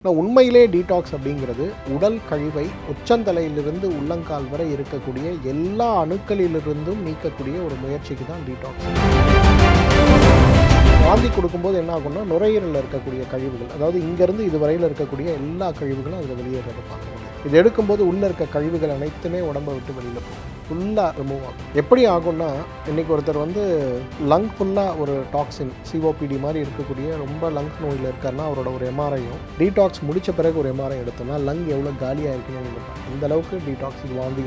ஆனால் உண்மையிலே டீடாக்ஸ் அப்படிங்கிறது உடல் கழிவை உச்சந்தலையிலிருந்து உள்ளங்கால் வரை இருக்கக்கூடிய எல்லா அணுக்களிலிருந்தும் நீக்கக்கூடிய ஒரு முயற்சிக்கு தான் டீடாக்ஸ். வாந்தி கொடுக்கும்போது என்ன ஆகும்னா நுரையீரலில் இருக்கக்கூடிய கழிவுகள், அதாவது இங்கேருந்து இதுவரையில் இருக்கக்கூடிய எல்லா கழிவுகளும் அதில் வெளியேறதை பார்க்க முடியும். இது எடுக்கும்போது உள்ளே இருக்க கழிவுகள் அனைத்துமே உடம்பை விட்டு வெளியில் போகும், ஃபுல்லாக ரிமூவ் ஆகும். எப்படி ஆகும்னா, இன்றைக்கி ஒருத்தர் லங் ஃபுல்லாக ஒரு டாக்ஸின் சிஓபிடி மாதிரி இருக்கக்கூடிய ரொம்ப லங்ஸ் நோயில் இருக்காருன்னா அவரோட ஒரு எம்ஆர்ஐயும் டீடாக்ஸ் முடித்த பிறகு ஒரு எம்ஆர்ஐ எடுத்தோம்னா லங் எவ்வளோ காலியாக இருக்குன்னு நினைப்பாங்க. இந்த அளவுக்கு டீடாக்ஸ் வாந்தி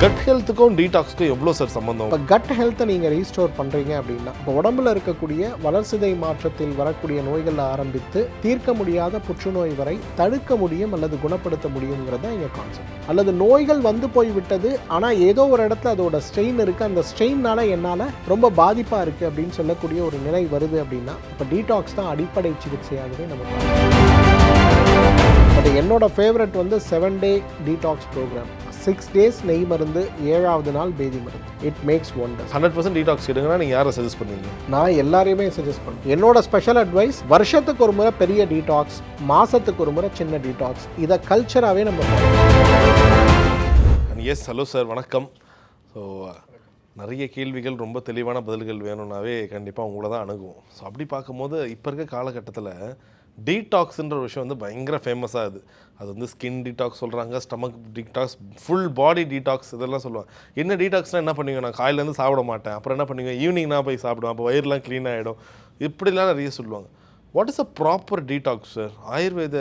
கட் ஹெல்த்துக்கும் டீடாக்ஸ்க்கும் எவ்வளோ சார் சம்பந்தம்? இப்போ கட் ஹெல்த்தை நீங்கள் ரீஸ்டோர் பண்ணுறீங்க அப்படின்னா, இப்போ உடம்புல இருக்கக்கூடிய வளர்சிதை மாற்றத்தில் வரக்கூடிய நோய்கள் ஆரம்பித்து தீர்க்க முடியாத புற்றுநோய் வரை தடுக்க முடியும் அல்லது குணப்படுத்த முடியுங்கிறது தான் எங்கள் கான்செப்ட். அல்லது நோய்கள் வந்து போய்விட்டது, ஆனால் ஏதோ ஒரு இடத்துல அதோட ஸ்ட்ரெயின் இருக்குது, அந்த ஸ்ட்ரெயின்னால என்னால் ரொம்ப பாதிப்பாக இருக்குது அப்படின்னு சொல்லக்கூடிய ஒரு நிலை வருது அப்படின்னா, இப்போ டீடாக்ஸ் தான் அடிப்படை சிகிச்சையாகவே நம்ம. பட் என்னோட ஃபேவரட் 7 டே டீடாக்ஸ் ப்ரோக்ராம். 6 days நெய் மருந்து, 7வது நாள் பேதி மருந்து. It makes wonders. 100% டீடாக்ஸ் எடுங்கன்னா நீங்கள் யாரை சஜஸ்ட் பண்ணுவீங்க? நான் எல்லாரையுமே சஜஸ்ட் பண்ணுவேன். என்னோட ஸ்பெஷல் அட்வைஸ், வருஷத்துக்கு ஒரு முறை பெரிய டீடாக்ஸ், மாதத்துக்கு ஒரு முறை சின்ன டீடாக்ஸ். இதை கல்ச்சராகவே நம்ம. எஸ், ஹலோ சார், வணக்கம். ஸோ நிறைய கேள்விகள், ரொம்ப தெளிவான பதில்கள் வேணும்னாவே கண்டிப்பாக உங்களை தான் அணுகும். ஸோ அப்படி பார்க்கும்போது இப்போ இருக்க காலகட்டத்தில் டீடாக்ஸ்ன்ற ஒரு விஷயம் பயங்கர ஃபேமஸாக அது ஸ்கின் டீடாக்ஸ் சொல்கிறாங்க, stomach detox, full body detox, இதெல்லாம் சொல்லுவாங்க. என்ன டீடாக்ஸ்னால் என்ன பண்ணுவீங்க? நான் காலையிலேருந்து சாப்பிட மாட்டேன், அப்புறம் என்ன பண்ணுவீங்க? ஈவினிங் நான் போய் சாப்பிடுவேன், அப்போ வயிறுலாம் க்ளீன் ஆகிடும், இப்படிலாம் நிறைய சொல்லுவாங்க. What is a proper detox sir? ஆயுர்வேத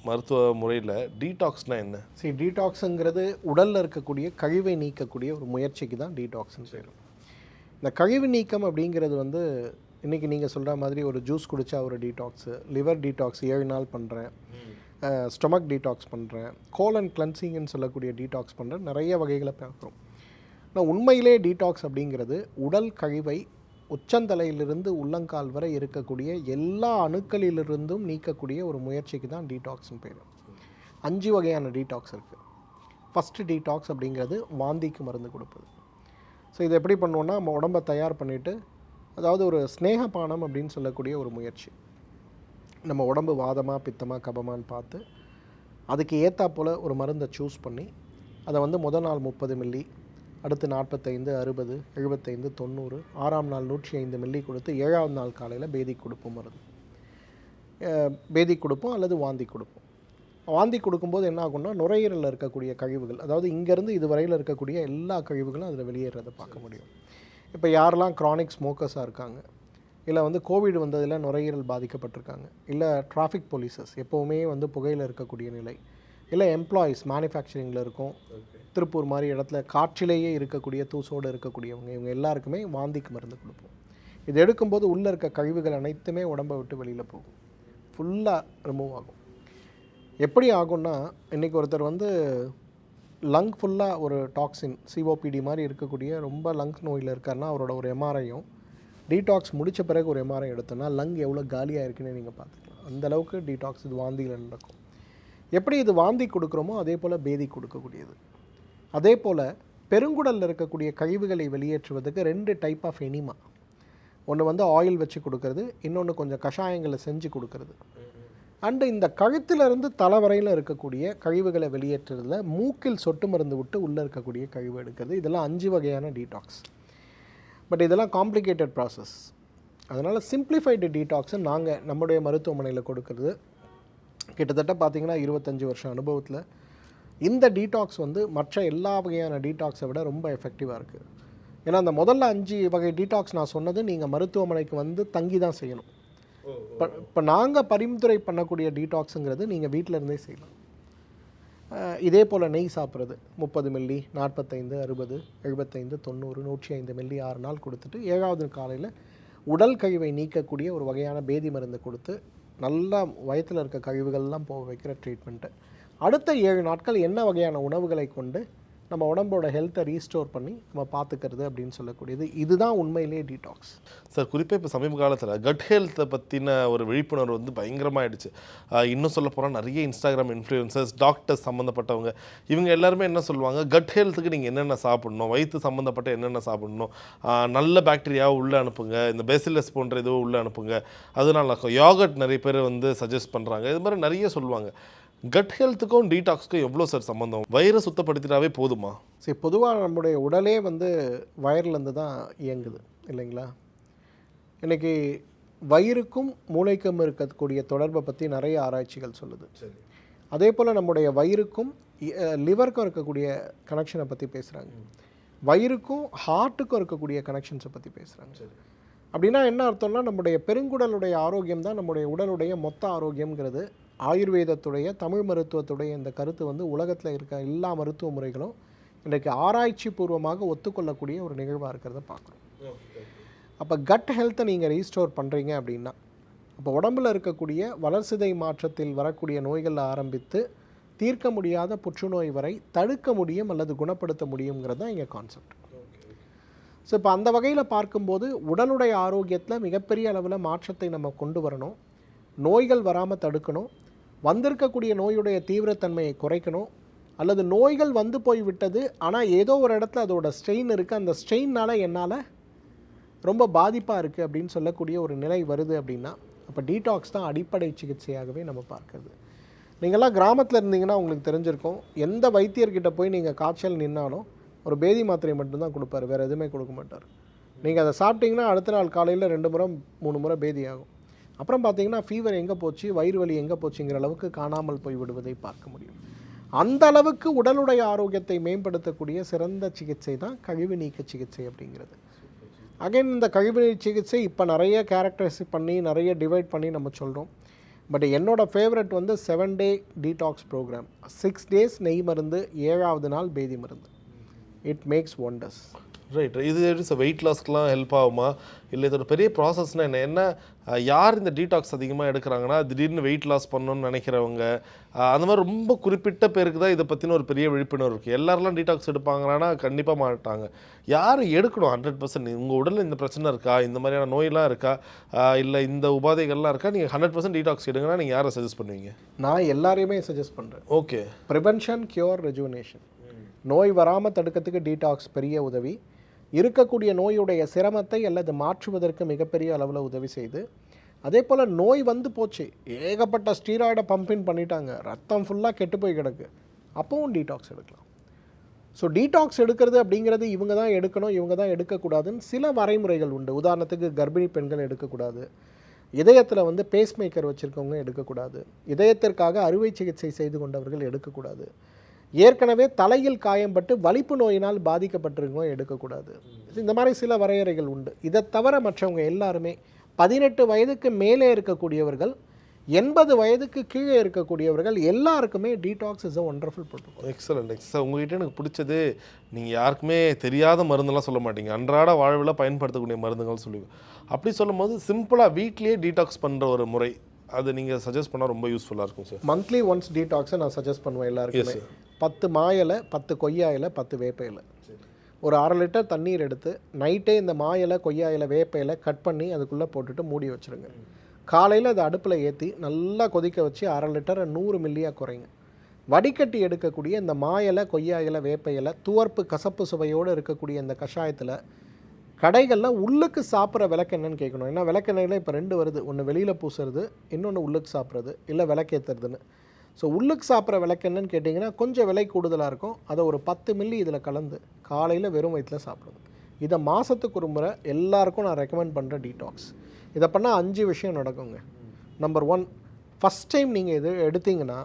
மருத்துவ முறையில் டீடாக்ஸ்னால் என்ன? சரி, டீடாக்ஸுங்கிறது உடலில் இருக்கக்கூடிய கழிவை நீக்கக்கூடிய ஒரு முயற்சிக்கு தான் டீடாக்ஸ்ன்னு பேரும். இந்த கழிவு நீக்கம் அப்படிங்கிறது இன்றைக்கி நீங்கள் சொல்கிற மாதிரி ஒரு ஜூஸ் குடித்தா ஒரு டீடாக்ஸு, லிவர் டீடாக்ஸ் 7 நாள் பண்ணுறேன், ஸ்டொமக் டீடாக்ஸ் பண்ணுறேன், கோலன் கிளன்சிங்னு சொல்லக்கூடிய டீடாக்ஸ் பண்ணுறேன், நிறைய வகைகளை பார்க்குறோம். ஆனால் உண்மையிலே டீடாக்ஸ் அப்படிங்கிறது உடல் கழிவை உச்சந்தலையிலிருந்து உள்ளங்கால் வரை இருக்கக்கூடிய எல்லா அணுக்களிலிருந்தும் நீக்கக்கூடிய ஒரு முயற்சிக்கு தான் டீடாக்ஸ்னு பேர். 5 வகையான டீடாக்ஸ் இருக்குது. ஃபஸ்ட்டு டீடாக்ஸ் அப்படிங்கிறது வாந்திக்கு மருந்து கொடுப்பது. ஸோ இதை எப்படி பண்ணுவோன்னா, நம்ம உடம்பை தயார் பண்ணிவிட்டு, அதாவது ஒரு ஸ்னேகபானம் அப்படின்னு சொல்லக்கூடிய ஒரு முயற்சி. நம்ம உடம்பு வாதமாக பித்தமாக கபமானு பார்த்து அதுக்கு ஏற்றா போல் ஒரு மருந்தை சூஸ் பண்ணி அதை முதல் நாள் 30 மில்லி, அடுத்து 45, 60, 75, 90, 6ஆம் நாள் 105 மில்லி கொடுத்து 7வது நாள் காலையில் பேதி கொடுப்போம். மருந்து பேதி கொடுப்போம் அல்லது வாந்தி கொடுப்போம். வாந்தி கொடுக்கும்போது என்ன ஆகும்னா நுரையீரலில் இருக்கக்கூடிய கழிவுகள், அதாவது இங்கேருந்து இதுவரையில் இருக்கக்கூடிய எல்லா கழிவுகளும் அதில் வெளியேறதை பார்க்க முடியும். இப்போ யாரெல்லாம் க்ரானிக் ஸ்மோக்கர்ஸாக இருக்காங்க, இல்லை கோவிட் வந்ததில் நுரையீரல் பாதிக்கப்பட்டிருக்காங்க, இல்லை டிராஃபிக் போலீஸஸ் எப்போவுமே புகையில் இருக்கக்கூடிய நிலை, இல்லை எம்ப்ளாயீஸ் மேனுஃபேக்சரிங்கில் இருக்கும், திருப்பூர் மாதிரி இடத்துல காற்றிலேயே இருக்கக்கூடிய தூசோடு இருக்கக்கூடியவங்க, இவங்க எல்லாருக்குமே வாந்திக்கு மருந்து கொடுப்போம். இது எடுக்கும்போது உள்ளே இருக்க கழிவுகள் அனைத்துமே உடம்பை விட்டு வெளியில் போகும், ஃபுல்லாக ரிமூவ் ஆகும். எப்படி ஆகும்னா, இன்றைக்கி ஒருத்தர் லங் ஃபுல்லாக ஒரு டாக்ஸின் சிஓபிடி மாதிரி இருக்கக்கூடிய ரொம்ப லங்ஸ் நோயில் இருக்காருன்னா அவரோட ஒரு எம்ஆர்ஐயும் டீடாக்ஸ் முடித்த பிறகு ஒரு எம்ஆர்ஐ எடுத்தோம்னா லங் எவ்வளோ காலியாக இருக்குன்னு நீங்கள் பார்த்துக்கலாம். அந்தளவுக்கு டீடாக்ஸ் இது வாந்தியில் நடக்கும். எப்படி இது வாந்தி கொடுக்குறோமோ அதே போல் பேதி கொடுக்கக்கூடியது. அதே போல் பெருங்குடலில் இருக்கக்கூடிய கழிவுகளை வெளியேற்றுவதற்கு 2 டைப் ஆஃப் எனிமா. ஒன்று ஆயில் வச்சு கொடுக்கறது, இன்னொன்று கொஞ்சம் கஷாயங்களை செஞ்சு கொடுக்கறது. அண்டு இந்த கழுத்திலிருந்து தலை வரையில் இருக்கக்கூடிய கழிவுகளை வெளியேற்றுறதுல மூக்கில் சொட்டு மருந்து விட்டு உள்ளே இருக்கக்கூடிய கழிவு எடுக்கிறது. இதெல்லாம் 5 வகையான டீடாக்ஸ். பட் இதெல்லாம் காம்ப்ளிகேட்டட் ப்ராசஸ். அதனால் சிம்பிளிஃபைடு டீடாக்ஸை நாங்கள் நம்முடைய மருத்துவமனையில் கொடுக்கறது. கிட்டத்தட்ட பார்த்திங்கன்னா 25 வருஷம் அனுபவத்தில் இந்த டீடாக்ஸ் மற்ற எல்லா வகையான டீடாக்ஸை விட ரொம்ப எஃபெக்டிவாக இருக்குது. ஏன்னா அந்த முதல்ல 5 வகை டீடாக்ஸ் நான் சொன்னது நீங்கள் மருத்துவமனைக்கு தங்கி தான் செய்யணும். இப்போ நாங்கள் பரிந்துரை பண்ணக்கூடிய டீடாக்ஸுங்கிறது நீங்கள் வீட்டில் இருந்தே செய்யலாம். இதே போல் நெய் சாப்பிட்றது 30 மில்லி, 45, 60, 75, 90, 105 மில்லி 6 நாள் கொடுத்துட்டு 7வது காலையில் உடல் கழிவை நீக்கக்கூடிய ஒரு வகையான பேதி மருந்து கொடுத்து நல்லா வயிற்றில் இருக்க கழிவுகள்லாம் போக வைக்கிற ட்ரீட்மெண்ட்டு. அடுத்த 7 நாட்கள் என்ன வகையான உணவுகளை கொண்டு நம்ம உடம்போட ஹெல்த்தை ரீஸ்டோர் பண்ணி நம்ம பார்த்துக்கிறது அப்படின்னு சொல்லக்கூடியது. இதுதான் உண்மையிலேயே டீடாக்ஸ். சார் குறிப்பாக இப்போ சமீப காலத்தில் கட் ஹெல்த்தை பற்றின ஒரு விழிப்புணர்வு வந்து பயங்கரமாகிடுச்சு. இன்னும் சொல்ல போனால் நிறைய இன்ஸ்டாகிராம் இன்ஃப்ளூயன்சர்ஸ், டாக்டர்ஸ் சம்மந்தப்பட்டவங்க, இவங்க எல்லாருமே என்ன சொல்லுவாங்க, கட் ஹெல்த்துக்கு நீங்கள் என்னென்ன சாப்பிடணும், வயிற்று சம்மந்தப்பட்ட என்னென்ன சாப்பிடணும், நல்ல பாக்டீரியாவை உள்ளே அனுப்புங்க, இந்த பேசிலஸ் போன்ற இதுவும் உள்ளே அனுப்புங்க, அதனால யோகட் நிறைய பேர் வந்து சஜஸ்ட் பண்ணுறாங்க. இது மாதிரி நிறைய சொல்லுவாங்க. கட் ஹெல்த்துக்கும் டீடாக்ஸ்க்கும் எவ்வளோ சார் சம்மந்தம்? வயிறை சுத்தப்படுத்திட்டாவே போதுமா? சரி, பொதுவாக நம்முடைய உடலே வந்து வயிறுலேருந்து தான் இயங்குது இல்லைங்களா? இன்றைக்கி வயிறுக்கும் மூளைக்கும் இருக்கக்கூடிய தொடர்பை பற்றி நிறைய ஆராய்ச்சிகள் சொல்லுது. சரி. அதே போல் நம்முடைய வயிறுக்கும் லிவருக்கும் இருக்கக்கூடிய கனெக்ஷனை பற்றி பேசுகிறாங்க. வயிறுக்கும் ஹார்ட்டுக்கும் இருக்கக்கூடிய கனெக்ஷன்ஸை பற்றி பேசுகிறாங்க. சரி. அப்படின்னா என்ன அர்த்தம்னா, நம்முடைய பெருங்குடலுடைய ஆரோக்கியம் தான் நம்முடைய உடலுடைய மொத்த ஆரோக்கியங்கிறது ஆயுர்வேதத்துடைய, தமிழ் மருத்துவத்துடைய இந்த கருத்து வந்து உலகத்தில் இருக்க எல்லா மருத்துவ முறைகளும் இன்றைக்கு ஆராய்ச்சி பூர்வமாக ஒத்துக்கொள்ளக்கூடிய ஒரு நிகழ்வாக இருக்கிறத பார்க்குறோம். அப்போ கட் ஹெல்த்தை நீங்கள் ரீஸ்டோர் பண்ணுறீங்க அப்படின்னா, அப்போ உடம்பில் இருக்கக்கூடிய வளர்சிதை மாற்றத்தில் வரக்கூடிய நோய்களில் ஆரம்பித்து தீர்க்க முடியாத புற்றுநோய் வரை தடுக்க முடியும் அல்லது குணப்படுத்த முடியுங்கிறது தான் இங்கே கான்செப்ட். ஸோ இப்போ அந்த வகையில் பார்க்கும்போது உடலுடைய ஆரோக்கியத்தில் மிகப்பெரிய அளவில் மாற்றத்தை நம்ம கொண்டு வரணும். நோய்கள் வராமல் தடுக்கணும். வந்திருக்கக்கூடிய நோயுடைய தீவிரத்தன்மையை குறைக்கணும். அல்லது நோய்கள் வந்து போய் விட்டது, ஆனால் ஏதோ ஒரு இடத்துல அதோட ஸ்ட்ரெயின் இருக்குது, அந்த ஸ்ட்ரெயினால் என்னால் ரொம்ப பாதிப்பாக இருக்குது அப்படின்னு சொல்லக்கூடிய ஒரு நிலை வருது அப்படின்னா, அப்போ டீடாக்ஸ் தான் அடிப்படை சிகிச்சையாகவே நம்ம பார்க்குறது. நீங்கள்லாம் கிராமத்தில் இருந்தீங்கன்னா உங்களுக்கு தெரிஞ்சிருக்கும், எந்த வைத்தியர்கிட்ட போய் நீங்கள் காய்ச்சல் நின்னாலும் ஒரு பேதி மாத்திரை மட்டும்தான் கொடுப்பாரு, வேறு எதுவுமே கொடுக்க மாட்டார். நீங்கள் அதை சாப்பிட்டீங்கன்னா அடுத்த நாள் காலையில் 2 முறை 3 முறை பேதி ஆகும். அப்புறம் பார்த்தீங்கன்னா ஃபீவர் எங்கே போச்சு, வயிறு வலி எங்கே போச்சுங்கிற அளவுக்கு காணாமல் போய் விடுவதை பார்க்க முடியும். அந்த அளவுக்கு உடலுடைய ஆரோக்கியத்தை மேம்படுத்தக்கூடிய சிறந்த சிகிச்சை தான் கழிவு நீக்க சிகிச்சை அப்படிங்கிறது. அகைன் இந்த கழிவு நீக்க சிகிச்சை இப்போ நிறைய கேரக்டரைஸ் பண்ணி நிறைய டிவைட் பண்ணி நம்ம சொல்கிறோம். பட் என்னோட ஃபேவரட் வந்து 7 டே டீடாக்ஸ் ப்ரோக்ராம். 6 டேஸ் நெய் மருந்து, 7வது நாள் பேதி மருந்து. It makes wonders. ரைட். இது எப்படி வெயிட் லாஸ்க்குலாம் ஹெல்ப் ஆகுமா, இல்லை இதோட பெரிய ப்ராசஸ்னால் என்ன யார் இந்த டீடாக்ஸ் அதிகமாக எடுக்கிறாங்கன்னா, திடீர்னு வெயிட் லாஸ் பண்ணணும்னு நினைக்கிறவங்க, அந்த மாதிரி ரொம்ப குறிப்பிட்ட பேருக்கு தான் இதை பற்றின ஒரு பெரிய விழிப்புணர்வு இருக்குது. எல்லாரெல்லாம் டீடாக்ஸ் எடுப்பாங்களான்னா கண்டிப்பாக மாட்டாங்க. யார் எடுக்கணும் 100%? உங்கள் உடலில் இந்த பிரச்சனை இருக்கா, இந்த மாதிரியான நோயெல்லாம் இருக்கா, இல்லை இந்த உபாதைகள்லாம் இருக்கா, நீங்கள் 100% டீடாக்ஸ் எடுங்கன்னா நீங்கள் யாரை சஜஸ்ட் பண்ணுவீங்க? நான் எல்லாரையுமே சஜஸ்ட் பண்ணுறேன். ஓகே. Prevention, cure, rejuvenation. நோய் வராமல் தடுக்கிறதுக்கு டீடாக்ஸ் பெரிய உதவி. இருக்கக்கூடிய நோயுடைய சிரமத்தை அல்லது மாற்றுவதற்கு மிகப்பெரிய அளவில் உதவி செய்து, அதே போல் நோய் வந்து போச்சு, ஏகப்பட்ட ஸ்டீராய்டை பம்பின் பண்ணிட்டாங்க, ரத்தம் ஃபுல்லாக கெட்டு போய் கிடக்கு, அப்போவும் டீடாக்ஸ் எடுக்கலாம். ஸோ டீடாக்ஸ் எடுக்கிறது அப்படிங்கிறது இவங்க தான் எடுக்கணும், இவங்க தான் எடுக்கக்கூடாதுன்னு சில வரைமுறைகள் உண்டு. உதாரணத்துக்கு கர்ப்பிணி பெண்கள் எடுக்கக்கூடாது, இதயத்தில் வந்து பேஸ்மேக்கர் வச்சுருக்கவங்க எடுக்கக்கூடாது, இதயத்திற்காக அறுவை சிகிச்சை செய்து கொண்டவர்கள் எடுக்கக்கூடாது, ஏற்கனவே தலையில் காயம்பட்டு வலிப்பு நோயினால் பாதிக்கப்பட்டிருக்கவங்க எடுக்கக்கூடாது. இந்த மாதிரி சில வரையறைகள் உண்டு. இதை தவிர மற்றவங்க எல்லாருமே 18 வயதுக்கு மேலே இருக்கக்கூடியவர்கள், 80 வயதுக்கு கீழே இருக்கக்கூடியவர்கள் எல்லாருக்குமே detox is a wonderful protocol. Excellent. உங்ககிட்ட எனக்கு பிடிச்சது, நீங்கள் யாருக்குமே தெரியாத மருந்தெல்லாம் சொல்ல மாட்டீங்க, அன்றாட வாழ்வில் பயன்படுத்தக்கூடிய மருந்துகள் சொல்லுவீங்க. அப்படி சொல்லும் போது சிம்பிளாக வீட்லேயே டீடாக்ஸ் பண்ணுற ஒரு முறை, அது நீங்கள் சஜஸ்ட் பண்ணால் ரொம்ப யூஸ்ஃபுல்லாக இருக்கும் சார். மந்த்லி ஒன்ஸ் டீடாக்ஸை நான் சஜஸ்ட் பண்ணுவேன் எல்லாருக்குமே. 10 மா இலை, 10 கொய்யா இலை, 10 வேப்ப இலை, ஒரு 1/2 லிட்டர் தண்ணீர் எடுத்து நைட்டே இந்த மா இலை, கொய்யா இலை, வேப்ப இலை கட் பண்ணி அதுக்குள்ளே போட்டுட்டு மூடி வச்சுருங்க. காலையில் அதை அடுப்பில் ஏற்றி நல்லா கொதிக்க வச்சு 1/2 லிட்டரை 100 மில்லியாக குறைங்க. வடிகட்டி எடுக்கக்கூடிய இந்த மா இலை, கொய்யா இலை, வேப்ப இலை, துவர்ப்பு கசப்பு சுவையோடு இருக்கக்கூடிய இந்த கஷாயத்தில் கடைகளில் உள்ளுக்கு சாப்பிட்ற விளக்கெண்ணன்னு கேட்கணும். ஏன்னா விளக்கெண்ணெயில் இப்போ 2 வருது, ஒன்று வெளியில் பூசுறது, இன்னொன்று உள்ளுக்கு சாப்பிட்றது, இல்லை விளக்கேற்றுறதுன்னு. ஸோ உள்ளுக்கு சாப்பிட்ற விளக்கெண்ணன்னு கேட்டிங்கன்னா கொஞ்சம் விலை கூடுதலாக இருக்கும். அதை ஒரு 10 மில்லி இதில் கலந்து காலையில் வெறும் வயிற்றில் சாப்பிடுங்க. இதை மாதத்துக்கு ஒரு முறை எல்லாருக்கும் நான் ரெக்கமெண்ட் பண்ணுற டீடாக்ஸ். இதை பண்ணால் 5 விஷயம் நடக்குங்க. நம்பர் 1, ஃபஸ்ட் டைம் நீங்கள் இது எடுத்திங்கன்னா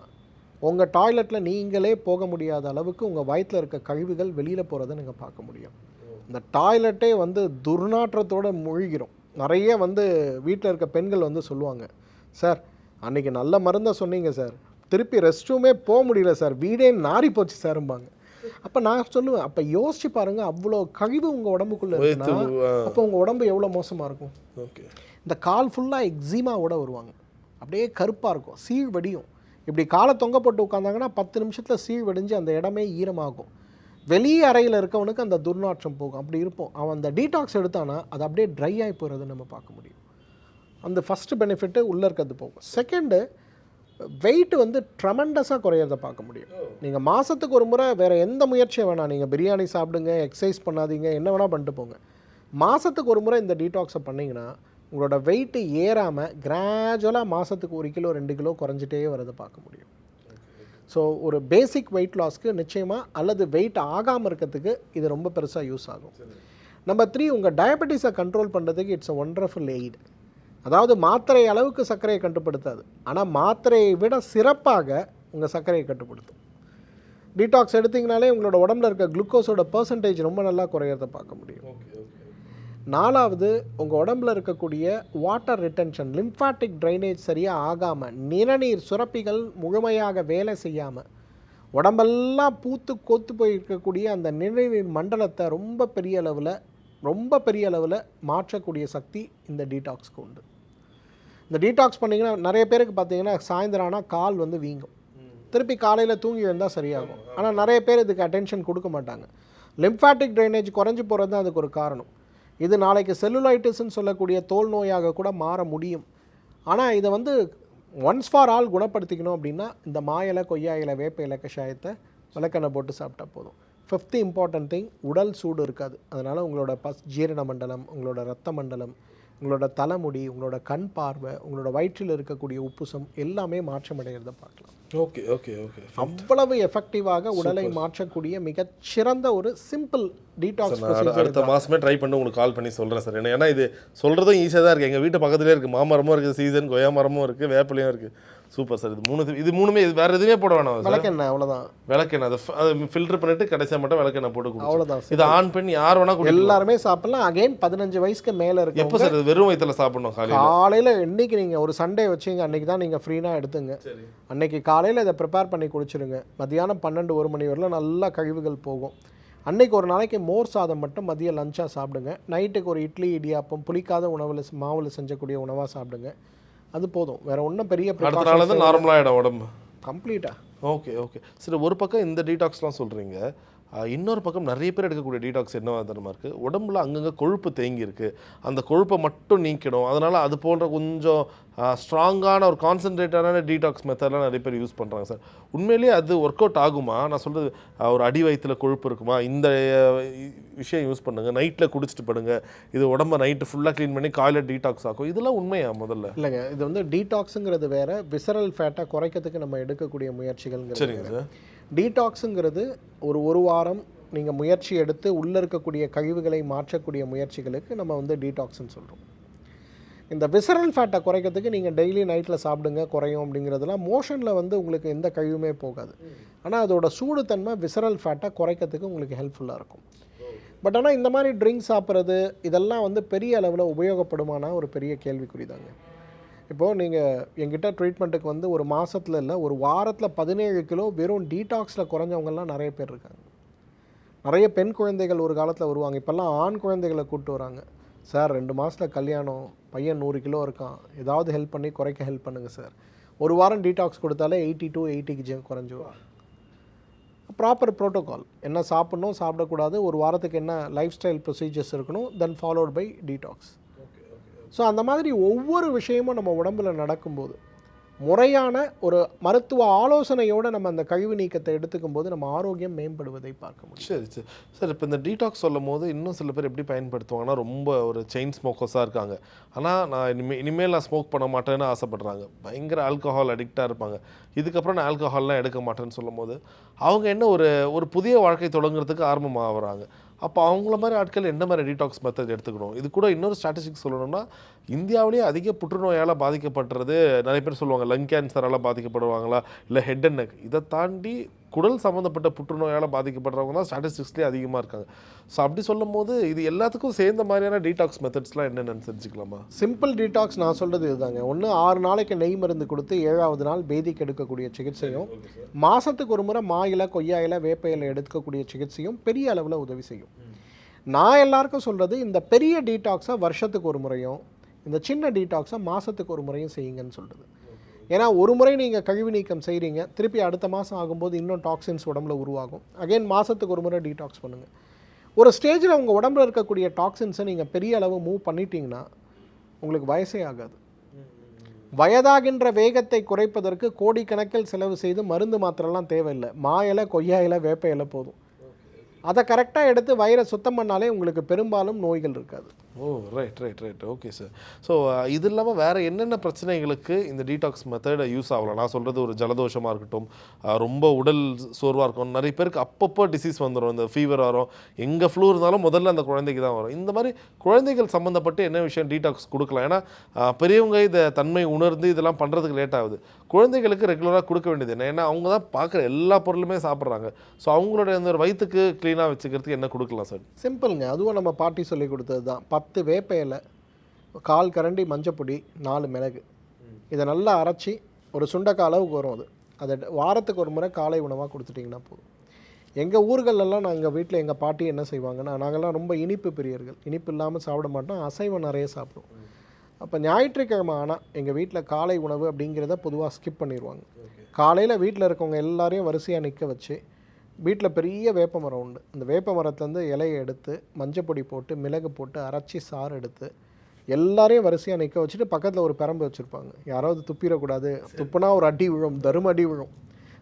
உங்கள் டாய்லெட்டில் நீங்களே போக முடியாத அளவுக்கு உங்கள் வயிற்றில் இருக்க கழிவுகள் வெளியில் போகிறத நீங்கள் பார்க்க முடியும். இந்த டாய்லெட்டே வந்து துர்நாற்றத்தோடு மூழ்கிடும். நிறைய வந்து வீட்டில் இருக்க பெண்கள் வந்து சொல்லுவாங்க, சார் அன்றைக்கி நல்ல மருந்தை சொன்னீங்க சார், திருப்பி ரெஸ்ட் ரூமே போக முடியல சார், வீடே நாரி போச்சு சார்ம்பாங்க. அப்போ நான் சொல்லுவேன், அப்போ யோசிச்சு பாருங்கள், அவ்வளோ கழிவு உங்கள் உடம்புக்குள்ளே இருக்குன்னா அப்போ உங்கள் உடம்பு எவ்வளோ மோசமாக இருக்கும். ஓகே. இந்த கால் ஃபுல்லாக எக்ஸிமாவோட வருவாங்க, அப்படியே கருப்பாக இருக்கும், சீழ் வடியும். இப்படி காலை தொங்க போட்டு உட்காந்தாங்கன்னா 10 நிமிஷத்தில் சீழ் வடிஞ்சு அந்த இடமே ஈரமாகும். வெளி அறையில் இருக்கவனுக்கு அந்த துர்நாற்றம் போகும். அப்படி இருப்போம். அவன் அந்த டீடாக்ஸ் எடுத்தானா அது அப்படியே ட்ரை ஆகி போகிறத நம்ம பார்க்க முடியும். அந்த ஃபஸ்ட்டு பெனிஃபிட்டு உள்ளே இருக்கிறது போகும். செகண்டு, வெயிட் வந்து ட்ரமெண்டஸாக குறையிறத பார்க்க முடியும். நீங்கள் மாதத்துக்கு ஒரு முறை வேறு எந்த முயற்சியும் வேணாம், நீங்கள் பிரியாணி சாப்பிடுங்க, எக்ஸசைஸ் பண்ணாதீங்க, என்ன வேணால் பண்ணிட்டு போங்க. மாதத்துக்கு ஒரு முறை இந்த டீடாக்ஸை பண்ணிங்கன்னா உங்களோட வெயிட்டு ஏறாமல் கிராஜுவலாக மாதத்துக்கு 1 கிலோ 2 கிலோ குறைஞ்சிட்டே வரதை பார்க்க முடியும். ஸோ ஒரு பேசிக் வெயிட் லாஸ்க்கு நிச்சயமாக, அல்லது வெயிட் ஆகாமல் இருக்கிறதுக்கு இது ரொம்ப பெருசாக யூஸ் ஆகும். நம்பர் 3, உங்கள் டயபெட்டிஸை கண்ட்ரோல் பண்ணுறதுக்கு இட்ஸ் அ ஒண்டர்ஃபுல் எய்ட். அதாவது மாத்திரை அளவுக்கு சர்க்கரையை கட்டுப்படுத்தாது, ஆனால் மாத்திரையை விட சிறப்பாக உங்கள் சர்க்கரையை கட்டுப்படுத்தும். டீடாக்ஸ் எடுத்திங்கனாலே உங்களோட உடம்புல இருக்க குளுக்கோஸோட பர்சன்டேஜ் ரொம்ப நல்லா குறையிறத பார்க்க முடியும். 4வது, உங்கள் உடம்புல இருக்கக்கூடிய வாட்டர் ரிட்டென்ஷன், லிம்ஃபாட்டிக் ட்ரைனேஜ் சரியாக ஆகாமல், நிணநீர் சுரப்பிகள் முழுமையாக வேலை செய்யாமல் உடம்பெல்லாம் பூத்து கொத்து போயிருக்கக்கூடிய அந்த நிணநீர் மண்டலத்தை ரொம்ப பெரிய அளவில் மாற்றக்கூடிய சக்தி இந்த டீடாக்ஸ்க்கு உண்டு. இந்த டீடாக்ஸ் பண்ணிங்கன்னா நிறைய பேருக்கு பார்த்தீங்கன்னா சாயந்தரம் ஆனால் கால் வந்து வீங்கும், திருப்பி காலையில் தூங்கி வந்தால் சரியாகும். ஆனால் நிறைய பேர் இதுக்கு அட்டென்ஷன் கொடுக்க மாட்டாங்க. லிம்ஃபாட்டிக் ட்ரைனேஜ் குறைஞ்சி போகிறது தான் அதுக்கு ஒரு காரணம். இது நாளைக்கு செல்லுலைட்டிஸ்ன்னு சொல்லக்கூடிய தோல் நோயாக கூட மாற முடியும். ஆனால் இதை வந்து ஒன்ஸ் ஃபார் ஆல் குணப்படுத்திக்கணும் அப்படின்னா இந்த மா இலை, கொய்யா இலை, வேப்ப இலை கஷாயத்தை விளக்கெண்ணெய் போட்டு சாப்பிட்டா போதும். 5th இம்பார்ட்டன்ட் திங், உடல் சூடு இருக்காது. அதனால் உங்களோட ஜீரண மண்டலம், உங்களோட இரத்த மண்டலம், உங்களோட தலைமுடி, உங்களோட கண் பார்வை, உங்களோட வயிற்றில் இருக்கக்கூடிய உப்புசம் எல்லாமே மாற்றமடைகிறத பார்க்கலாம். ஓகே ஓகே ஓகே அவ்வளவு எஃபெக்டிவாக உடலை மாற்றக்கூடிய மிகச்சிறந்த ஒரு சிம்பிள் டீடாக்ஸ் ப்ரொசீஜர். அடுத்த மாதமே ட்ரை பண்ணி உங்களுக்கு கால் பண்ணி சொல்கிறேன் சார். ஏன்னா இது சொல்கிறதும் ஈஸியாக தான் இருக்குது. எங்கள் வீட்டு பக்கத்துலேயே இருக்குது, மாமரமும் இருக்குது, சீசன் கொய்யா மரமும் இருக்குது, வேப்பிலையும் இருக்குது. Super sir. இது மூணுமே வேறு எதுவுமே போட வேணாம். விளக்கெண்ணெய் அவ்வளோதான். விளக்கெண்ணெய் அதை ஃபில்டர் பண்ணிட்டு கடைசியாக மட்டும் விளக்கெண்ணெய் போட்டு கொடுக்கும். அவ்வளோதான். இது ஆன் பண்ணி யார் வேணால் எல்லாருமே சாப்பிடலாம். அகைன் 15 வயசுக்கு மேலே இருக்கு. எப்போ சார் இது வெறும் வயிற்றில் சாப்பிடணும்? காலையில் என்னைக்கு நீங்கள் ஒரு சண்டே வச்சிங்க அன்றைக்கி தான் நீங்கள் ஃப்ரீனாக எடுத்துங்க. அன்றைக்கி காலையில் இதை ப்ரிப்பேர் பண்ணி குடிச்சிருங்க. மதியானம் 12-1 மணி வரலாம் நல்லா கழிவுகள் போகும். அன்றைக்கி ஒரு நாளைக்கு மோர் சாதம் மட்டும் மதியம் லஞ்சாக சாப்பிடுங்க. நைட்டுக்கு ஒரு இட்லி, இடியாப்பம், புளிக்காத மாவில் செஞ்சக்கூடிய உணவாக சாப்பிடுங்க. அது போதும். வேறு ஒன்றும் பெரிய அடுத்த நாள் தான் நார்மலாகிடும் உடம்பு கம்ப்ளீட்டாக. ஓகே ஓகே சரி. ஒரு பக்கம் இந்த டீடாக்ஸ்லாம் சொல்கிறீங்க, இன்னொரு பக்கம் நிறைய பேர் எடுக்கக்கூடிய டீடாக்ஸ் என்னவா தரமாக இருக்குது, உடம்புல அங்கங்கே கொழுப்பு தேங்கி இருக்குது, அந்த கொழுப்பை மட்டும் நீக்கணும். அதனால் அது போன்ற கொஞ்சம் ஸ்ட்ராங்கான ஒரு கான்சன்ட்ரேட்டடான டீடாக்ஸ் மெத்தட்லாம் நிறைய பேர் யூஸ் பண்ணுறாங்க சார். உண்மையிலேயே அது ஒர்க் அவுட் ஆகுமா? நான் சொல்கிறது, ஒரு அடி வயிற்றில் கொழுப்பு இருக்குமா, இந்த விஷயம் யூஸ் பண்ணுங்கள், நைட்டில் குடிச்சிட்டு படுங்க, இது உடம்பை நைட்டு ஃபுல்லாக க்ளீன் பண்ணி காலையில் டீடாக்ஸ் ஆகும், இதெல்லாம் உண்மையா? முதல்ல இல்லைங்க, இது வந்து டீடாக்ஸுங்கிறது வேறு, விசரல் ஃபேட்டை குறைக்கிறதுக்கு நம்ம எடுக்கக்கூடிய முயற்சிகள்ங்கிறது. சரிங்க சார். டீடாக்ஸுங்கிறது ஒரு வாரம் நீங்கள் முயற்சி எடுத்து உள்ளே இருக்கக்கூடிய கழிவுகளை மாற்றக்கூடிய முயற்சிகளுக்கு நம்ம வந்து டீடாக்ஸ்ன்னு சொல்கிறோம். இந்த விசரல் ஃபேட்டை குறைக்கிறதுக்கு நீங்கள் டெய்லி நைட்டில் சாப்பிடுங்க குறையும் அப்படிங்கிறதுலாம் மோஷனில் வந்து உங்களுக்கு எந்த கழிவுமே போகாது. ஆனால் அதோட சூடுத்தன்மை விசரல் ஃபேட்டை குறைக்கிறதுக்கு உங்களுக்கு ஹெல்ப்ஃபுல்லாக இருக்கும். பட் ஆனால் இந்த மாதிரி ட்ரிங்க்ஸ் சாப்பிட்றது இதெல்லாம் வந்து பெரிய அளவில் உபயோகப்படுமானா ஒரு பெரிய கேள்விக்குறி தாங்க. இப்போது நீங்கள் எங்கிட்ட ட்ரீட்மெண்ட்டுக்கு வந்து ஒரு மாதத்தில் இல்லை, ஒரு வாரத்தில் 17 கிலோ வெறும் டீடாக்ஸில் குறைஞ்சவங்கலாம் நிறைய பேர் இருக்காங்க. நிறைய பெண் குழந்தைகள் ஒரு காலத்தில் வருவாங்க, இப்போல்லாம் ஆண் குழந்தைகளை கூப்பிட்டு வராங்க. சார் 2 மாதத்தில் கல்யாணம், பையன் 100 கிலோ இருக்கான், ஏதாவது ஹெல்ப் பண்ணி குறைக்க ஹெல்ப் பண்ணுங்கள் சார். ஒரு வாரம் டீடாக்ஸ் கொடுத்தாலே 80 to 80 குறைஞ்சிடும். ப்ராப்பர் ப்ரோட்டோகால், என்ன சாப்பிட்ணும் சாப்பிடக்கூடாது, ஒரு வாரத்துக்கு என்ன லைஃப் ஸ்டைல் ப்ரொசீஜர்ஸ் இருக்கணும், then followed by detox. So அந்த மாதிரி ஒவ்வொரு விஷயமும் நம்ம உடம்புல நடக்கும்போது முறையான ஒரு மருத்துவ ஆலோசனையோடு நம்ம அந்த கழிவு நீக்கத்தை எடுத்துக்கும் போது நம்ம ஆரோக்கியம் மேம்படுவதை பார்க்க முடியும். சரி சரி சார். இப்போ இந்த டீடாக்ஸ் சொல்லும் போது இன்னும் சில பேர் எப்படி பயன்படுத்துவாங்கன்னா, ரொம்ப ஒரு செயின் ஸ்மோக்கர்ஸாக இருக்காங்க, ஆனால் நான் இனிமேல் நான் ஸ்மோக் பண்ண மாட்டேன்னு ஆசைப்படுறாங்க, பயங்கர ஆல்கஹால் அடிக்டாக இருப்பாங்க, இதுக்கப்புறம் நான் ஆல்கஹால்லாம் எடுக்க மாட்டேன்னு சொல்லும் போது அவங்க என்ன ஒரு புதிய வாழ்க்கை தொடங்குறதுக்கு ஆரம்பமாக வராங்க. அப்போ அவங்கள மாதிரி ஆட்கள் என்ன மாதிரி டீடாக்ஸ் மெத்தட் எடுத்துக்கணும்? இது கூட இன்னொரு ஸ்ட்ராட்டஜிக் சொல்லணும்னா, இந்தியாவிலேயே அதிக புற்றுநோயால் பாதிக்கப்படுறது நிறைய பேர் சொல்லுவாங்க, லங் கேன்சரால் பாதிக்கப்படுவாங்களா, இல்லை ஹெட் அண்ட் நெக், இதை தாண்டி குடல் சம்மந்தப்பட்ட புற்றுநோயால் பாதிக்கப்படுறவங்க தான் ஸ்டாட்டிஸ்டிக்ஸ்லேயே அதிகமாக இருக்காங்க. ஸோ அப்படி சொல்லும் போது இது எல்லாத்துக்கும் சேர்ந்த மாதிரியான டீடாக்ஸ் மெத்தட்ஸ்லாம் என்னென்னு தெரிஞ்சுக்கலாமா? சிம்பிள் டீடாக்ஸ் நான் சொல்கிறது இதுதாங்க. 6 நாளைக்கு நெய் மருந்து கொடுத்து 7வது நாள் பேதிக்கு எடுக்கக்கூடிய சிகிச்சையும், மாதத்துக்கு ஒரு முறை மா இலை, கொய்யா இலை, வேப்ப இலை எடுக்கக்கூடிய சிகிச்சையும் பெரிய அளவில் உதவி செய்யும். நான் எல்லாருக்கும் சொல்கிறது, இந்த பெரிய டீடாக்ஸை வருஷத்துக்கு ஒரு முறையும், இந்த சின்ன டீடாக்ஸை மாதத்துக்கு ஒரு முறையும் செய்யுங்கன்னு சொல்கிறது. ஏன்னா ஒரு முறை நீங்கள் கழிவு நீக்கம் செய்கிறீங்க, திருப்பி அடுத்த மாதம் ஆகும்போது இன்னும் டாக்ஸின்ஸ் உடம்புல உருவாகும். அகைன் மாதத்துக்கு ஒரு முறை டீடாக்ஸ் பண்ணுங்கள். ஒரு ஸ்டேஜில் உங்கள் உடம்புல இருக்கக்கூடிய டாக்ஸின்ஸை நீங்கள் பெரிய அளவு மூவ் பண்ணிட்டீங்கன்னா உங்களுக்கு வயசே ஆகாது. வயதாகின்ற வேகத்தை குறைப்பதற்கு கோடிக்கணக்கில் செலவு செய்து மருந்து மாத்திரைலாம் தேவையில்லை. மா இலை, கொய்யா இலை, வேப்ப இலை போதும். அதை கரெக்டாக எடுத்து வயிறை சுத்தம் பண்ணாலே உங்களுக்கு பெரும்பாலும் நோய்கள் இருக்காது. ஓ ரைட் ஓகே சார். ஸோ இது இல்லாமல் வேறு என்னென்ன பிரச்சனைகளுக்கு இந்த டீடாக்ஸ் மெத்தட் யூஸ் ஆகலாம்? நான் சொல்கிறது ஒரு ஜலதோஷமாக இருக்கட்டும், ரொம்ப உடல் சோர்வாக இருக்கும், நிறைய பேருக்கு அப்பப்போ டிசீஸ் வந்துடும், இந்த ஃபீவர் வரும், எங்கே ஃப்ளூ இருந்தாலும் முதல்ல அந்த குழந்தைக்கு தான் வரும். இந்த மாதிரி குழந்தைகள் சம்மந்தப்பட்டு என்ன விஷயம் டீடாக்ஸ் கொடுக்கலாம்? ஏன்னா பெரியவங்க இதை தன்மை உணர்ந்து இதெல்லாம் பண்ணுறதுக்கு லேட் ஆகுது. குழந்தைகளுக்கு ரெகுலராக கொடுக்க வேண்டியது என்ன? ஏன்னா அவங்க தான் பார்க்குற எல்லா பொருளுமே சாப்பிட்றாங்க. ஸோ அவங்களுடைய அந்த வயிற்றுக்கு க்ளீனாக வச்சுக்கிறதுக்கு என்ன கொடுக்கலாம் சார்? சிம்பிளுங்க, அதுவும் நம்ம பாட்டி சொல்லி கொடுத்தது தான். 10 வேப்ப இலை, 1/4 கரண்டி மஞ்சப்பொடி, 4 மிளகு, இதை நல்லா அரைச்சி ஒரு சுண்டைக்காய் அளவுக்கு வரும். அதை வாரத்துக்கு ஒரு முறை காலை உணவாக கொடுத்துட்டிங்கன்னா போதும். எங்கள் ஊர்களெல்லாம் நாங்கள் வீட்டில் எங்கள் பாட்டி என்ன செய்வாங்கன்னா, நாங்கள்லாம் ரொம்ப இனிப்பு பிரியர்கள், இனிப்பு இல்லாமல் சாப்பிட மாட்டோம், அசைவம் நிறைய சாப்பிடுவோம். அப்போ ஞாயிற்றுக்கிழமை ஆனால் எங்கள் வீட்டில் காலை உணவு அப்படிங்கிறத பொதுவாக ஸ்கிப் பண்ணிடுவாங்க. காலையில் வீட்டில் இருக்கவங்க எல்லாரையும் வரிசையாக நிற்க வச்சு, வீட்டில் பெரிய வேப்ப மரம் உண்டு, அந்த வேப்ப மரத்துலேருந்து இலையை எடுத்து மஞ்சப்பொடி போட்டு மிளகு போட்டு அரைச்சி சாறு எடுத்து எல்லாரையும் வரிசையாக நிற்க வச்சுட்டு பக்கத்தில் ஒரு பெரம்பு வச்சுருப்பாங்க. யாராவது துப்பிடக்கூடாது, துப்புனா ஒரு அடி விழும், தரும் அடி விழும்.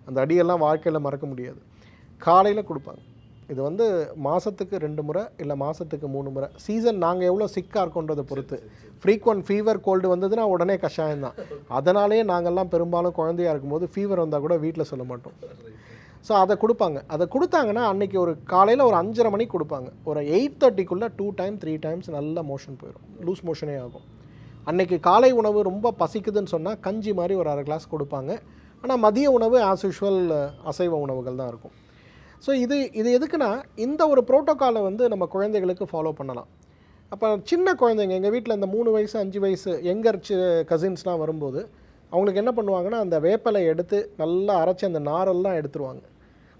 அந்த அடியெல்லாம் வாழ்க்கையில் மறக்க முடியாது. காலையில் கொடுப்பாங்க. இது வந்து மாதத்துக்கு 2 முறை இல்லை மாதத்துக்கு 3 முறை. சீசன் நாங்கள் எவ்வளோ சிக்காக இருக்கோன்றதை பொறுத்து. ஃப்ரீக்வெண்ட் ஃபீவர் கோல்டு வந்ததுன்னா உடனே கஷாயம் தான். அதனாலேயே நாங்கள்லாம் பெரும்பாலும் குழந்தையாக இருக்கும்போது ஃபீவர் வந்தால் கூட வீட்டில் சொல்ல மாட்டோம். ஸோ அதை கொடுப்பாங்க. அதை கொடுத்தாங்கன்னா அன்றைக்கி ஒரு காலையில் ஒரு 5:30 மணிக்கு கொடுப்பாங்க. ஒரு 8:30க்குள்ளே 2 டைம் 3 டைம்ஸ் நல்ல மோஷன் போயிடும், லூஸ் மோஷனே ஆகும். அன்றைக்கி காலை உணவு ரொம்ப பசிக்குதுன்னு சொன்னால் கஞ்சி மாதிரி ஒரு 1/2 கிளாஸ் கொடுப்பாங்க. ஆனால் மதிய உணவு ஆஸ் யூஷுவல் அசைவ உணவுகள் தான் இருக்கும். ஸோ இது எதுக்குன்னா, இந்த ஒரு ப்ரோட்டோக்காலை வந்து நம்ம குழந்தைகளுக்கு ஃபாலோ பண்ணலாம். அப்போ சின்ன குழந்தைங்க எங்கள் வீட்டில் இந்த 3 வயசு 5 வயசு யங்கர் கசின்ஸ்லாம் வரும்போது அவங்களுக்கு என்ன பண்ணுவாங்கன்னா, அந்த வேப்பலை எடுத்து நல்லா அரைச்சி அந்த நாரெல்லாம் எடுத்துருவாங்க.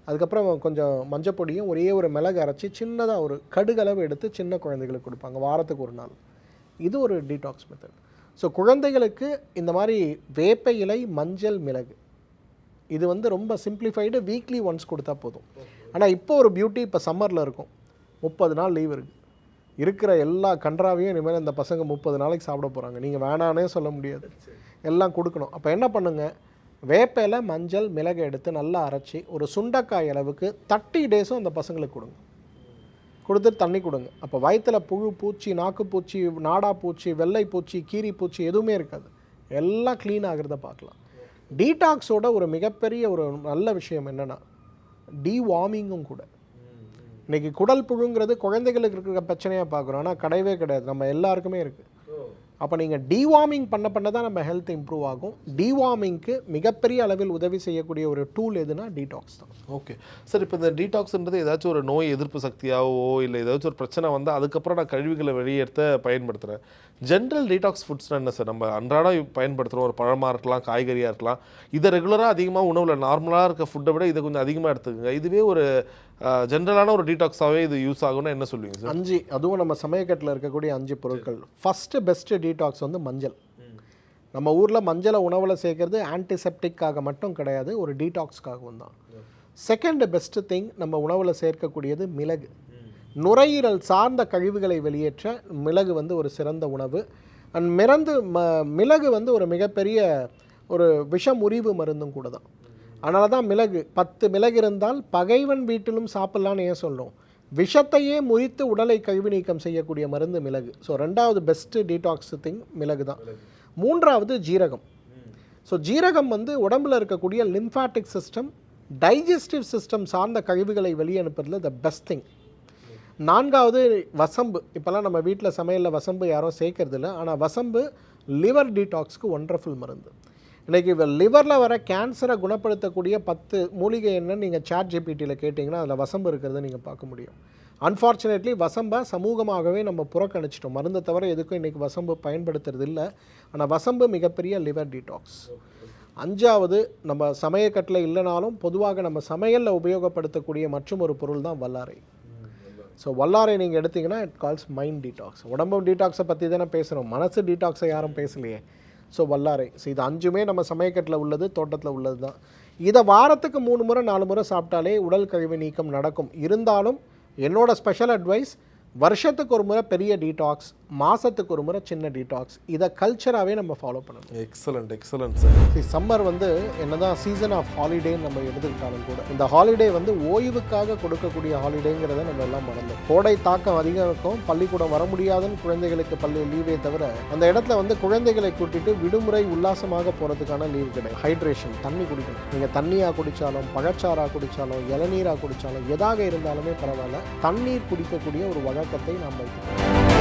அதுக்கப்புறம் கொஞ்சம் மஞ்சப்பொடியும் ஒரே ஒரு மிளகு அரைச்சி சின்னதாக ஒரு கடுகளவு எடுத்து சின்ன குழந்தைகளுக்கு கொடுப்பாங்க வாரத்துக்கு 1 நாள். இது ஒரு டீடாக்ஸ் மெத்தட். ஸோ குழந்தைகளுக்கு இந்த மாதிரி வேப்ப இலை, மஞ்சள், மிளகு இது வந்து ரொம்ப சிம்பிளிஃபைடு, வீக்லி ஒன்ஸ் கொடுத்தா போதும். ஆனால் இப்போ ஒரு பியூட்டி, இப்போ சம்மரில் இருக்கும், 30 நாள் லீவ் இருக்குது, இருக்கிற எல்லா கன்றாவையும் இனிமேல் இந்த பசங்க 30 நாளைக்கு சாப்பிட போகிறாங்க. நீங்கள் வேணானே சொல்ல முடியாது, எல்லாம் கொடுக்கணும். அப்போ என்ன பண்ணுங்கள், வேப்பையில் மஞ்சள் மிளகு எடுத்து நல்லா அரைச்சி ஒரு சுண்டைக்காய் அளவுக்கு 30 டேஸும் அந்த பசங்களுக்கு கொடுங்க. கொடுத்துட்டு தண்ணி கொடுங்க. அப்போ வயிற்றில் புழு பூச்சி, நாக்குப்பூச்சி, நாடா பூச்சி, வெள்ளை பூச்சி, கீரி பூச்சி எதுவுமே இருக்காது, எல்லாம் க்ளீன் ஆகிறத பார்க்கலாம். டீடாக்ஸோட ஒரு மிகப்பெரிய ஒரு நல்ல விஷயம் என்னென்னா டீவார்மிங்கும் கூட. இன்றைக்கி குடல் புழுங்கிறது குழந்தைகளுக்கு இருக்கிற பிரச்சனையாக பார்க்குறோம், ஆனால் கிடையவே கிடையாது, நம்ம எல்லாருக்குமே இருக்குது. அப்போ நீங்கள் டீவார்மிங் பண்ண தான் நம்ம ஹெல்த் இம்ப்ரூவ் ஆகும். டீவார்மிங்க்கு மிகப்பெரிய அளவில் உதவி செய்யக்கூடிய ஒரு டூல் எதுனா டீடாக்ஸ் தான். Okay sir. இப்போ இந்த டீடாக்ஸ்ன்றது ஏதாச்சும் ஒரு நோய் எதிர்ப்பு சக்தியாகவோ இல்லை ஏதாச்சும் ஒரு பிரச்சனை வந்தால் அதுக்கப்புறம் நான் கழிவுகளை வெளியேற்ற பயன்படுத்துகிறேன். ஜென்ரல் டீடாக்ஸ் ஃபுட்ஸ்னால் என்ன சார்? நம்ம அன்றாடம் பயன்படுத்துகிறோம், ஒரு பழமாக இருக்கலாம், காய்கறியாக இருக்கலாம், இதை ரெகுலராக அதிகமாக உணவில் நார்மலாக இருக்க ஃபுட்டை விட இதை கொஞ்சம் அதிகமாக எடுத்துக்கோங்க, இதுவே ஒரு ஜென்ரலான ஒரு டீடாக்ஸாகவே இது யூஸ் ஆகும்னா என்ன சொல்லுவீங்க சார்? 5, அதுவும் நம்ம சமயக்கட்டில் இருக்கக்கூடிய 5 பொருட்கள். ஃபஸ்ட்டு பெஸ்ட்டு டீடாக்ஸ் வந்து மஞ்சள். நம்ம ஊரில் மஞ்சளை உணவில் சேர்க்கறது ஆன்டிசெப்டிக்காக மட்டும் கிடையாது, ஒரு டீடாக்ஸ்க்காகவும் தான். செகண்ட் பெஸ்ட்டு திங் நம்ம உணவில் சேர்க்கக்கூடியது மிளகு. நுரையீரல் சார்ந்த கழிவுகளை வெளியேற்ற மிளகு வந்து ஒரு சிறந்த உணவு. அண்ட் மிளகு வந்து ஒரு மிகப்பெரிய ஒரு விஷ முறிவு மருந்தும் கூட தான். அதனால தான் மிளகு 10 மிளகு இருந்தால் பகைவன் வீட்டிலும் சாப்பிட்லான்னு ஏன் சொல்கிறோம்? விஷத்தையே முறித்து உடலை கழிவு நீக்கம் செய்யக்கூடிய மருந்து மிளகு. ஸோ 2வது பெஸ்ட்டு டீடாக்ஸ் திங் மிளகு தான். 3வது ஜீரகம். ஸோ ஜீரகம் வந்து உடம்பில் இருக்கக்கூடிய லிம்ஃபாட்டிக் சிஸ்டம், டைஜஸ்டிவ் சிஸ்டம் சார்ந்த கழிவுகளை வெளியே அனுப்புறதுல த பெஸ்ட் திங். 4வது வசம்பு. இப்போல்லாம் நம்ம வீட்டில் சமையலில் வசம்பு யாரும் சேர்க்கறதில்ல, ஆனால் வசம்பு லிவர் டீடாக்ஸ்க்கு ஒண்டர்ஃபுல் மருந்து. இன்றைக்கி லிவரில் வர கேன்சரை குணப்படுத்தக்கூடிய 10 மூலிகை என்னன்னு நீங்கள் சாட் ஜிபிடியில் கேட்டிங்கன்னா அதில் வசம்பு இருக்கிறத நீங்கள் பார்க்க முடியும். அன்ஃபார்ச்சுனேட்லி வசம்பை சமூகமாகவே நம்ம புறக்கணிச்சிட்டோம், மருந்தை தவிர எதுக்கும் இன்றைக்கி வசம்பு பயன்படுத்துறது இல்லை. ஆனால் வசம்பு மிகப்பெரிய லிவர் டீடாக்ஸ். 5வது நம்ம சமையக்கட்டில் இல்லைனாலும் பொதுவாக நம்ம சமையலில் உபயோகப்படுத்தக்கூடிய மற்றும் ஒரு பொருள் தான் வல்லாரை. ஸோ வல்லாரை நீங்கள் எடுத்திங்கன்னா இட் கால்ஸ் மைண்ட் டீடாக்ஸ். உடம்பு டீடாக்ஸை பற்றி தானே பேசுகிறோம், மனசு டீடாக்ஸை யாரும் பேசலையே. ஸோ வல்லாரை. ஸோ இது 5மே நம்ம சமயக்கட்டில் உள்ளது, தோட்டத்தில் உள்ளது தான். இதை வாரத்துக்கு 3 முறை 4 முறை சாப்பிட்டாலே உடல் கழிவு நீக்கம் நடக்கும். இருந்தாலும் என்னோட ஸ்பெஷல் அட்வைஸ், வருஷத்துக்கு ஒரு முறை பெரிய டீடாக்ஸ், மாதத்துக்கு ஒரு முறை சின்ன டீடாக்ஸ், இதை கல்ச்சராகவே நம்ம ஃபாலோ பண்ணணும். Excellent sir. சம்மர் வந்து என்னதான் சீசன் ஆஃப் ஹாலிடேன்னு நம்ம எடுத்துக்கிட்டாலும் கூட, இந்த ஹாலிடே வந்து ஓய்வுக்காக கொடுக்கக்கூடிய ஹாலிடேங்கிறத நம்ம எல்லாம் மறந்தோம். கோடை தாக்கம் அதிகம் இருக்கும், பள்ளிக்கூடம் வர முடியாதுன்னு குழந்தைகளுக்கு பள்ளி லீவே தவிர, அந்த இடத்துல வந்து குழந்தைகளை கூட்டிட்டு விடுமுறை உல்லாசமாக போகிறதுக்கான லீவ் கிடையாது. ஹைட்ரேஷன், தண்ணி குடிக்கணும். நீங்கள் தண்ணியாக குடித்தாலும், பழச்சாராக குடித்தாலும், இளநீராக குடித்தாலும், எதாக இருந்தாலுமே பரவாயில்ல, தண்ணீர் குடிக்கக்கூடிய ஒரு வழக்கத்தை நாம் வைத்துக்கணும்.